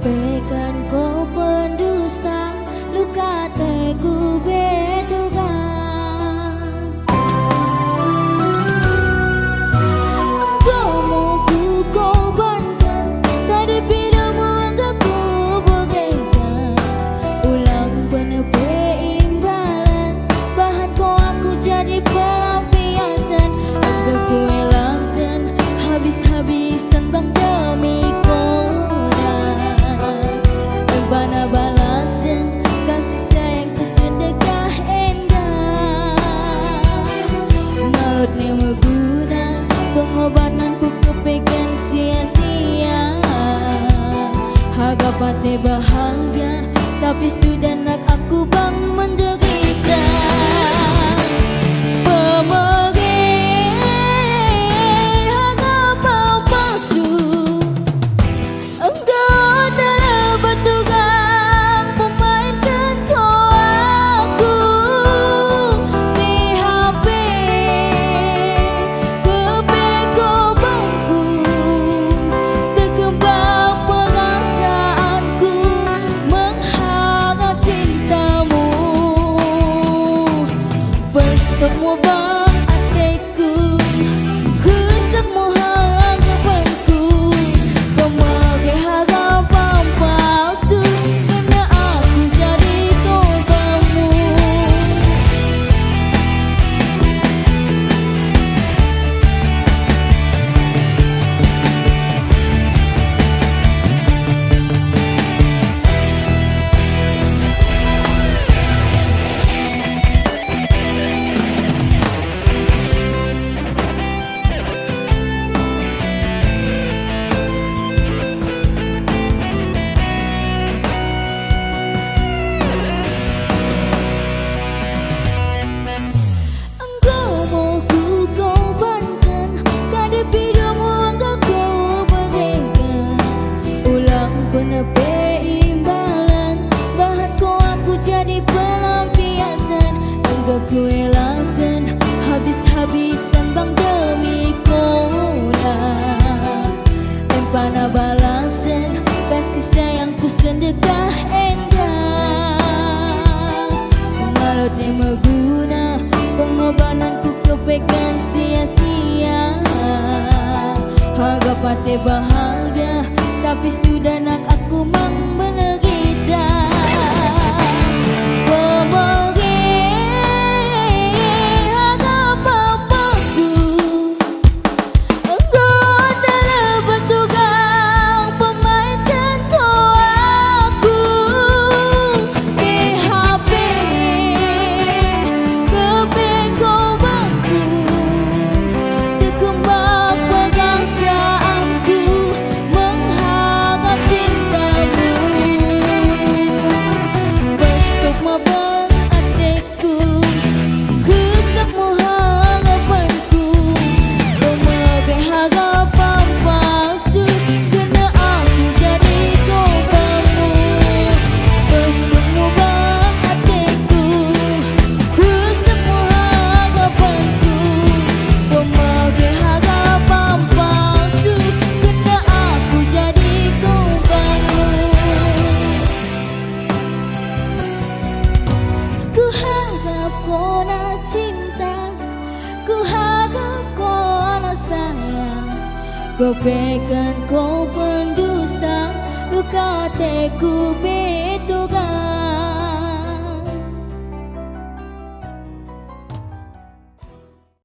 pekan kau pendusta, luka teguh betukan. Engkau mau ku korbankan, tadi padamu enggak ku bagaikan. Ulang penepi imbalan, bahan kau aku jadi pelampiasan. Enggak ku elakkan, habis-habisan bang demi bana balasan kasih sayangku sedekah endah. Malutnya meguna pengobatanku kepegang sia-sia. Harga pate bahagia tapi sudah nak aku bang menderita. Semua bang hatiku, ku semua harapanku, kemarin harapan palsu, karena aku jadi korbanmu. Penepi imbalan, bahan kau aku jadi pelampiasan. Enggak ku elakkan, habis-habisan bang demi kola. Empana balasan kasih sayangku sedekah endah. Malutnya meguna pengobatanku kepegang sia-sia. Harga pate bahagia tapi sudah nak aku mang menderita. Kau pekan kau pendusta, luka teguh betukan.